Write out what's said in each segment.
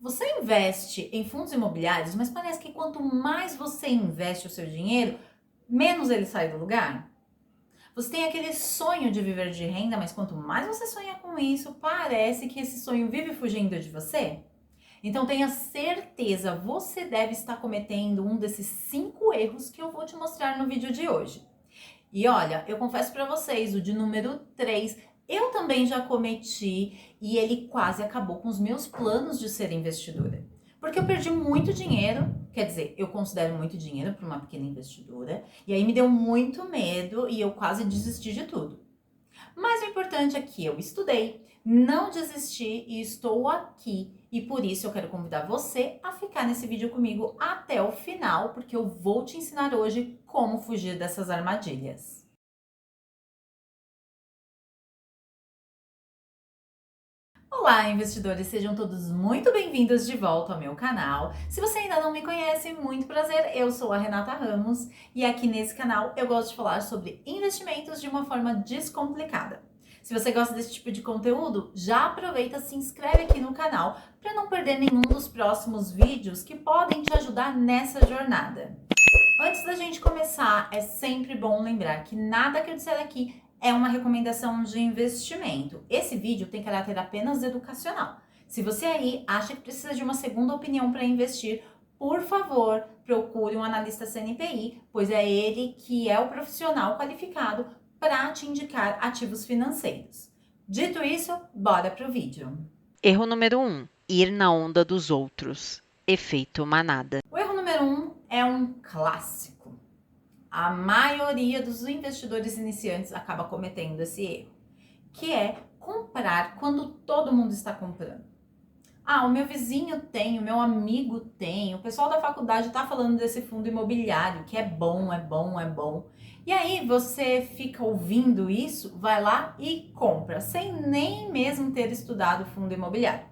Você investe em fundos imobiliários, mas parece que quanto mais você investe o seu dinheiro, menos ele sai do lugar? Você tem aquele sonho de viver de renda, mas quanto mais você sonha com isso, parece que esse sonho vive fugindo de você? Então tenha certeza, você deve estar cometendo um desses 5 erros que eu vou te mostrar no vídeo de hoje. E olha, eu confesso para vocês, o de número 3, eu também já cometi e ele quase acabou com os meus planos de ser investidora. Porque eu perdi muito dinheiro, quer dizer, eu considero muito dinheiro para uma pequena investidora, e aí me deu muito medo e eu quase desisti de tudo. Mas o importante é que eu estudei, não desisti e estou aqui. E por isso eu quero convidar você a ficar nesse vídeo comigo até o final, porque eu vou te ensinar hoje como fugir dessas armadilhas. Olá, investidores! Sejam todos muito bem-vindos de volta ao meu canal. Se você ainda não me conhece, muito prazer, eu sou a Renata Ramos e aqui nesse canal eu gosto de falar sobre investimentos de uma forma descomplicada. Se você gosta desse tipo de conteúdo, já aproveita e se inscreve aqui no canal para não perder nenhum dos próximos vídeos que podem te ajudar nessa jornada. Antes da gente começar, é sempre bom lembrar que nada que eu disser aqui é uma recomendação de investimento. Esse vídeo tem caráter apenas educacional. Se você aí acha que precisa de uma segunda opinião para investir, por favor, procure um analista CNPI, pois é ele que é o profissional qualificado para te indicar ativos financeiros. Dito isso, bora pro vídeo. Erro número 1. Ir na onda dos outros. Efeito manada. O erro número 1 é um clássico. A maioria dos investidores iniciantes acaba cometendo esse erro, que é comprar quando todo mundo está comprando. Ah, o meu vizinho tem, o meu amigo tem, o pessoal da faculdade está falando desse fundo imobiliário, que é bom, é bom, é bom. E aí você fica ouvindo isso, vai lá e compra, sem nem mesmo ter estudado fundo imobiliário.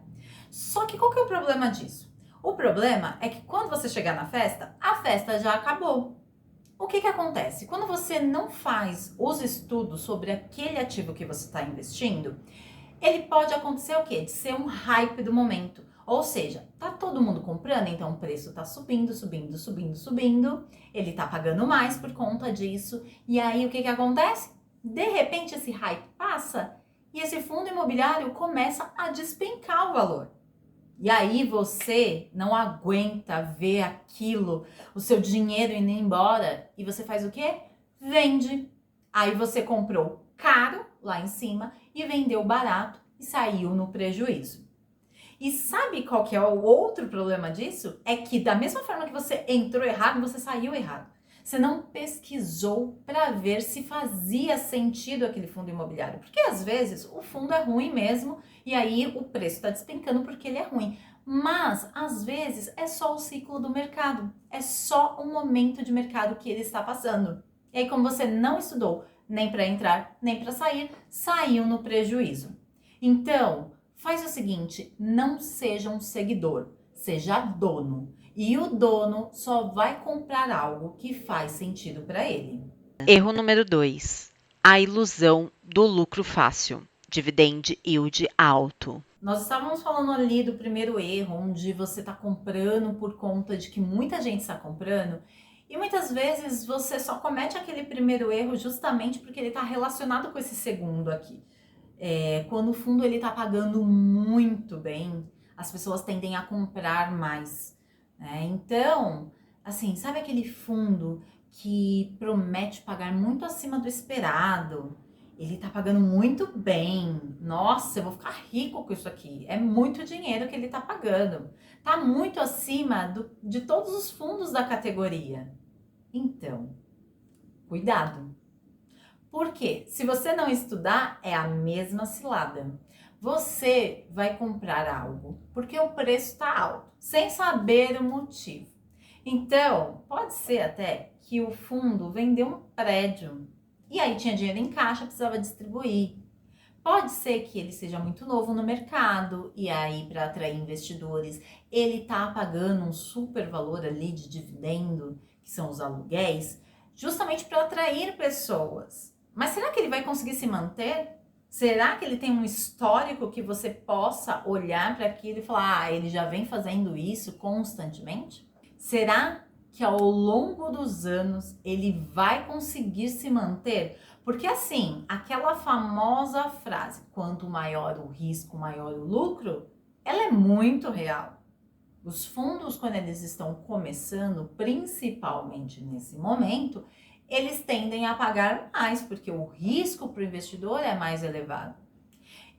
Só que qual que é o problema disso? O problema é que quando você chegar na festa, a festa já acabou. O que acontece? Quando você não faz os estudos sobre aquele ativo que você está investindo, ele pode acontecer o quê? De ser um hype do momento. Ou seja, tá todo mundo comprando, então o preço tá subindo, subindo, subindo, subindo. Ele tá pagando mais por conta disso. E aí o que acontece? De repente esse hype passa e esse fundo imobiliário começa a despencar o valor. E aí você não aguenta ver aquilo, o seu dinheiro indo embora, e você faz o quê? Vende. Aí você comprou caro lá em cima e vendeu barato e saiu no prejuízo. E sabe qual que é o outro problema disso? É que da mesma forma que você entrou errado, você saiu errado. Você não pesquisou para ver se fazia sentido aquele fundo imobiliário. Porque às vezes o fundo é ruim mesmo e aí o preço está despencando porque ele é ruim. Mas às vezes é só o ciclo do mercado, é só o momento de mercado que ele está passando. E aí, como você não estudou nem para entrar, nem para sair, saiu no prejuízo. Então, faz o seguinte, não seja um seguidor, seja dono. E o dono só vai comprar algo que faz sentido para ele. Erro número 2. A ilusão do lucro fácil. Dividend yield alto. Nós estávamos falando ali do primeiro erro, onde você está comprando por conta de que muita gente está comprando. E muitas vezes você só comete aquele primeiro erro justamente porque ele está relacionado com esse segundo aqui. Quando o fundo ele está pagando muito bem, as pessoas tendem a comprar mais, né? Então, assim, sabe aquele fundo que promete pagar muito acima do esperado? Ele tá pagando muito bem. Nossa, eu vou ficar rico com isso aqui. É muito dinheiro que ele tá pagando. Tá muito acima de todos os fundos da categoria. Então, cuidado. Por quê? Se você não estudar, é a mesma cilada. Você vai comprar algo porque o preço está alto, sem saber o motivo. Então, pode ser até que o fundo vendeu um prédio e aí tinha dinheiro em caixa, precisava distribuir. Pode ser que ele seja muito novo no mercado e aí para atrair investidores, ele tá pagando um super valor ali de dividendo, que são os aluguéis, justamente para atrair pessoas. Mas será que ele vai conseguir se manter? Será que ele tem um histórico que você possa olhar para aquilo e falar, ele já vem fazendo isso constantemente? Será que ao longo dos anos ele vai conseguir se manter? Porque assim, aquela famosa frase, quanto maior o risco, maior o lucro, ela é muito real. Os fundos, quando eles estão começando, principalmente nesse momento, eles tendem a pagar mais, porque o risco para o investidor é mais elevado.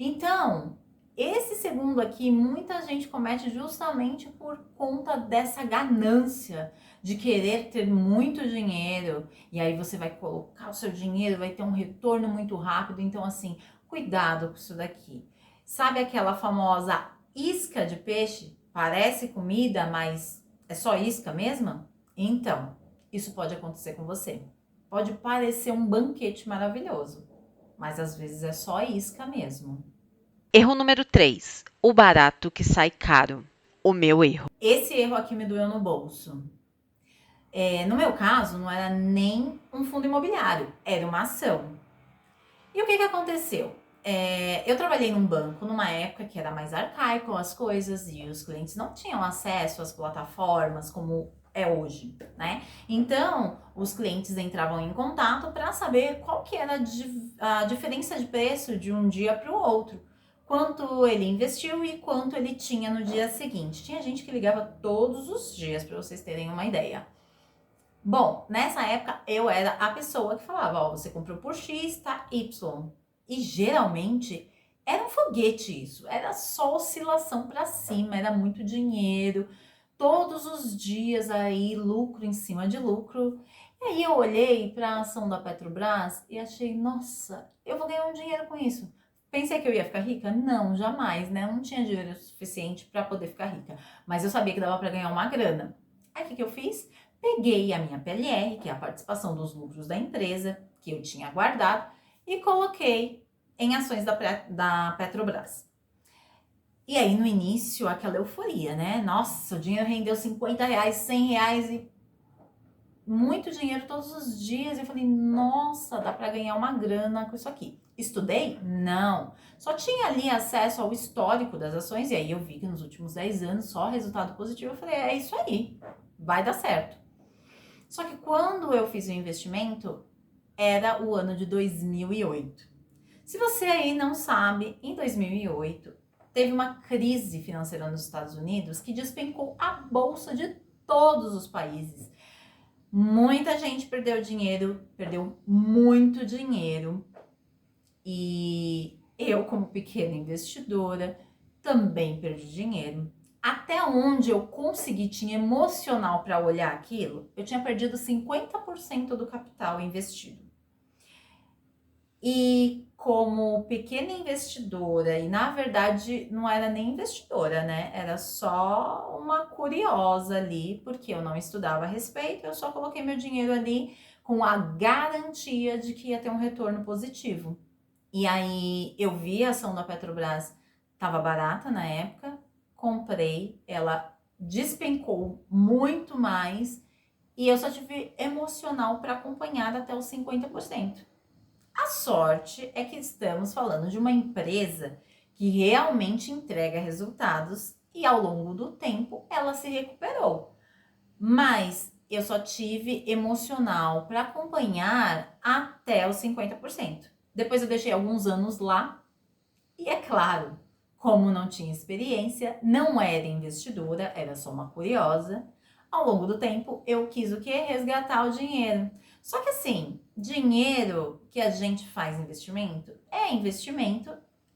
Então, esse segundo aqui, muita gente comete justamente por conta dessa ganância de querer ter muito dinheiro, e aí você vai colocar o seu dinheiro, vai ter um retorno muito rápido. Então, assim, cuidado com isso daqui. Sabe aquela famosa isca de peixe? Parece comida, mas é só isca mesmo? Então, isso pode acontecer com você. Pode parecer um banquete maravilhoso, mas às vezes é só isca mesmo. Erro número 3. O barato que sai caro. O meu erro. Esse erro aqui me doeu no bolso. No meu caso, não era nem um fundo imobiliário, era uma ação. E o que aconteceu? Eu trabalhei num banco numa época que era mais arcaico as coisas e os clientes não tinham acesso às plataformas como é hoje, né? Então, os clientes entravam em contato para saber qual que era a diferença de preço de um dia para o outro. Quanto ele investiu e quanto ele tinha no dia seguinte. Tinha gente que ligava todos os dias, para vocês terem uma ideia. Bom, nessa época eu era a pessoa que falava, ó, você comprou por X, tá Y. E geralmente era um foguete isso, era só oscilação para cima, era muito dinheiro, todos os dias aí lucro em cima de lucro. E aí eu olhei para a ação da Petrobras e achei, nossa, eu vou ganhar um dinheiro com isso. Pensei que eu ia ficar rica? Não, jamais, né? Eu não tinha dinheiro suficiente para poder ficar rica, mas eu sabia que dava para ganhar uma grana. Aí o que eu fiz? Peguei a minha PLR, que é a participação dos lucros da empresa, que eu tinha guardado, e coloquei em ações da Petrobras. E aí, no início, aquela euforia, né? Nossa, o dinheiro rendeu R$ 50, R$ 100 e muito dinheiro todos os dias. Eu falei, nossa, dá para ganhar uma grana com isso aqui. Estudei? Não. Só tinha ali acesso ao histórico das ações, e aí eu vi que nos últimos 10 anos só resultado positivo. Eu falei, é isso aí, vai dar certo. Só que quando eu fiz o investimento, era o ano de 2008. Se você aí não sabe, em 2008 teve uma crise financeira nos Estados Unidos que despencou a bolsa de todos os países. Muita gente perdeu dinheiro, perdeu muito dinheiro. E eu, como pequena investidora, também perdi dinheiro. Até onde eu consegui, tinha emocional para olhar aquilo, eu tinha perdido 50% do capital investido. E como pequena investidora, e na verdade não era nem investidora, né? Era só uma curiosa ali, porque eu não estudava a respeito, eu só coloquei meu dinheiro ali com a garantia de que ia ter um retorno positivo. E aí eu vi a ação da Petrobras, estava barata na época, comprei, ela despencou muito mais e eu só tive emocional para acompanhar até os 50%. A sorte é que estamos falando de uma empresa que realmente entrega resultados e ao longo do tempo ela se recuperou. Mas eu só tive emocional para acompanhar até os 50%. Depois eu deixei alguns anos lá e é claro, como não tinha experiência, não era investidora, era só uma curiosa. Ao longo do tempo, eu quis o quê? Resgatar o dinheiro. Só que assim, dinheiro que a gente faz investimento,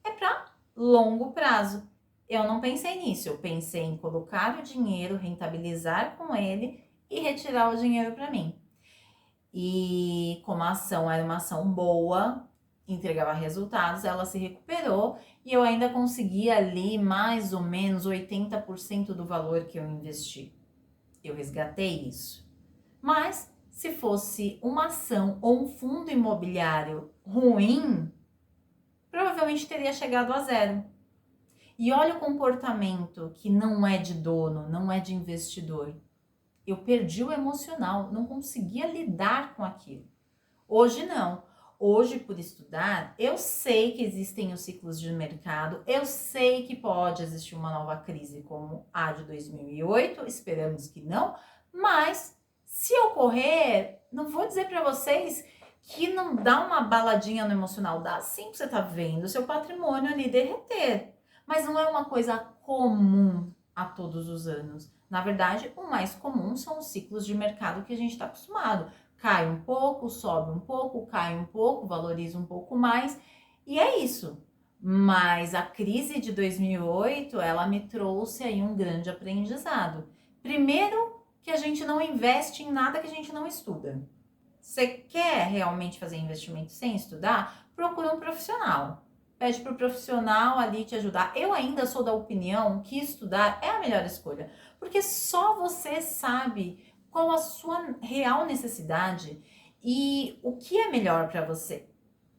é para longo prazo. Eu não pensei nisso, eu pensei em colocar o dinheiro, rentabilizar com ele e retirar o dinheiro para mim. E como a ação era uma ação boa, entregava resultados, ela se recuperou e eu ainda consegui ali mais ou menos 80% do valor que eu investi. Eu resgatei isso. Mas se fosse uma ação ou um fundo imobiliário ruim, provavelmente teria chegado a zero. E olha o comportamento que não é de dono, não é de investidor. Eu perdi o emocional, não conseguia lidar com aquilo. Hoje não. Hoje, por estudar, eu sei que existem os ciclos de mercado, eu sei que pode existir uma nova crise como a de 2008, esperamos que não, mas se ocorrer, não vou dizer para vocês que não dá uma baladinha no emocional, dá sim, que você tá vendo o seu patrimônio ali derreter, mas não é uma coisa comum a todos os anos. Na verdade, o mais comum são os ciclos de mercado que a gente está acostumado. Cai um pouco, sobe um pouco, cai um pouco, valoriza um pouco mais, e é isso. Mas a crise de 2008, ela me trouxe aí um grande aprendizado. Primeiro, que a gente não investe em nada que a gente não estuda. Você quer realmente fazer investimento sem estudar? Procura um profissional. Pede para o profissional ali te ajudar. Eu ainda sou da opinião que estudar é a melhor escolha, porque só você sabe qual a sua real necessidade e o que é melhor para você.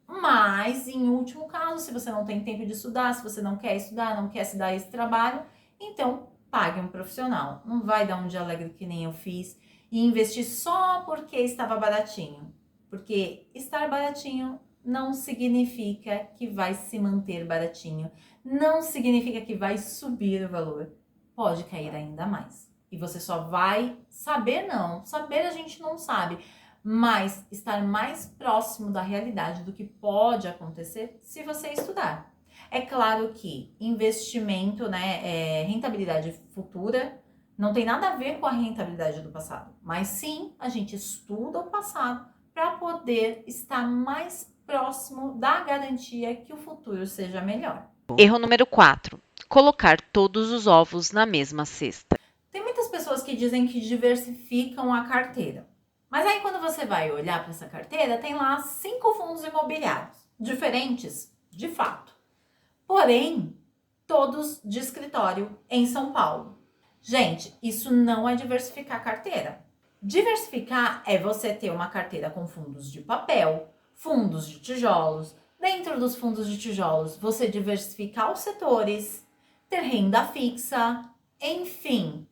Mas, em último caso, se você não tem tempo de estudar, se você não quer estudar, não quer se dar esse trabalho, então pague um profissional. Não vai dar um dia alegre que nem eu fiz e investir só porque estava baratinho. Porque estar baratinho não significa que vai se manter baratinho, não significa que vai subir o valor. Pode cair ainda mais. E você só vai saber, não. Saber a gente não sabe, mas estar mais próximo da realidade do que pode acontecer se você estudar. É claro que investimento, né, rentabilidade futura, não tem nada a ver com a rentabilidade do passado, mas sim a gente estuda o passado para poder estar mais próximo da garantia que o futuro seja melhor. Erro número 4. Colocar todos os ovos na mesma cesta. Tem muitas pessoas que dizem que diversificam a carteira. Mas aí quando você vai olhar para essa carteira, tem lá 5 fundos imobiliários, diferentes, de fato. Porém, todos de escritório em São Paulo. Gente, isso não é diversificar a carteira. Diversificar é você ter uma carteira com fundos de papel, fundos de tijolos. Dentro dos fundos de tijolos, você diversificar os setores, ter renda fixa, enfim.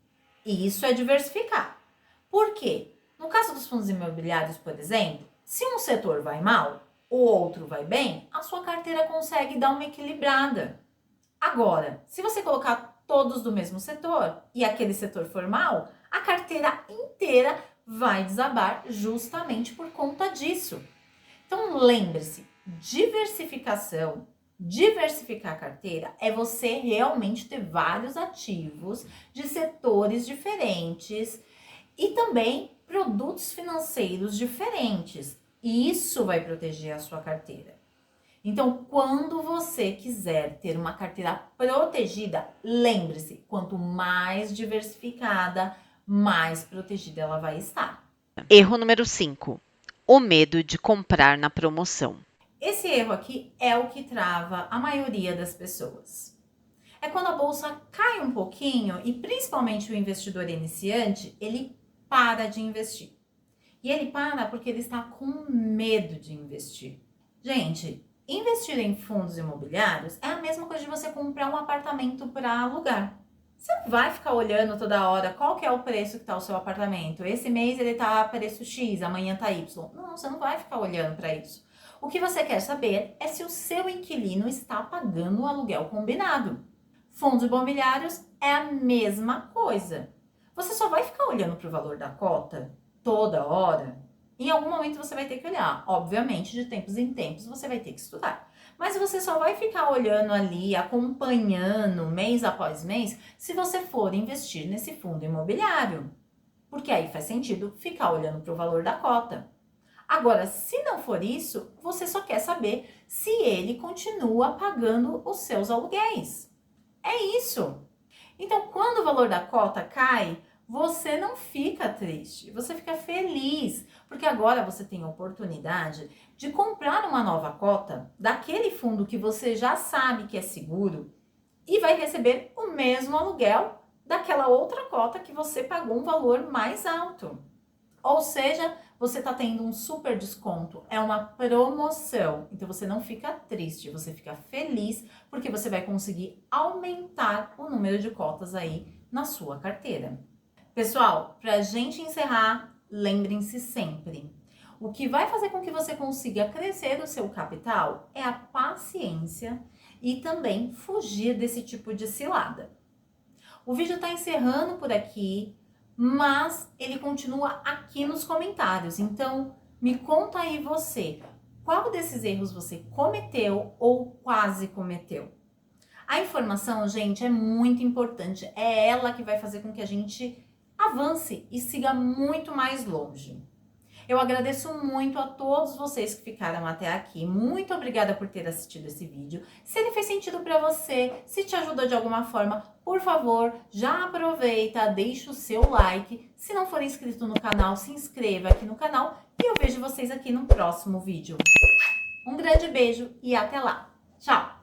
Isso é diversificar. Por quê? No caso dos fundos imobiliários, por exemplo, se um setor vai mal, o outro vai bem, a sua carteira consegue dar uma equilibrada. Agora, se você colocar todos do mesmo setor e aquele setor for mal, a carteira inteira vai desabar justamente por conta disso. Então, lembre-se, diversificar a carteira é você realmente ter vários ativos de setores diferentes e também produtos financeiros diferentes. Isso vai proteger a sua carteira. Então, quando você quiser ter uma carteira protegida, lembre-se, quanto mais diversificada, mais protegida ela vai estar. Erro número 5. O medo de comprar na promoção. Esse erro aqui é o que trava a maioria das pessoas. É quando a bolsa cai um pouquinho e principalmente o investidor iniciante, ele para de investir. E ele para porque ele está com medo de investir. Gente, investir em fundos imobiliários é a mesma coisa de você comprar um apartamento para alugar. Você não vai ficar olhando toda hora qual que é o preço que está o seu apartamento. Esse mês ele está a preço X, amanhã está Y. Não, você não vai ficar olhando para isso. O que você quer saber é se o seu inquilino está pagando o aluguel combinado. Fundos imobiliários é a mesma coisa. Você só vai ficar olhando para o valor da cota toda hora. Em algum momento você vai ter que olhar. Obviamente, de tempos em tempos você vai ter que estudar. Mas você só vai ficar olhando ali, acompanhando mês após mês, se você for investir nesse fundo imobiliário. Porque aí faz sentido ficar olhando para o valor da cota. Agora, se não for isso, você só quer saber se ele continua pagando os seus aluguéis. É isso. Então, quando o valor da cota cai, você não fica triste, você fica feliz, porque agora você tem a oportunidade de comprar uma nova cota daquele fundo que você já sabe que é seguro e vai receber o mesmo aluguel daquela outra cota que você pagou um valor mais alto. Ou seja, você está tendo um super desconto, é uma promoção. Então você não fica triste, você fica feliz porque você vai conseguir aumentar o número de cotas aí na sua carteira. Pessoal, para a gente encerrar, lembrem-se sempre, O que vai fazer com que você consiga crescer o seu capital é a paciência e também fugir desse tipo de cilada. O vídeo está encerrando por aqui, mas ele continua aqui nos comentários. Então, me conta aí você, qual desses erros você cometeu ou quase cometeu? A informação, gente, é muito importante. É ela que vai fazer com que a gente avance e siga muito mais longe. Eu agradeço muito a todos vocês que ficaram até aqui. Muito obrigada por ter assistido esse vídeo. Se ele fez sentido para você, se te ajudou de alguma forma, por favor, já aproveita, deixa o seu like. Se não for inscrito no canal, se inscreva aqui no canal e eu vejo vocês aqui no próximo vídeo. Um grande beijo e até lá. Tchau!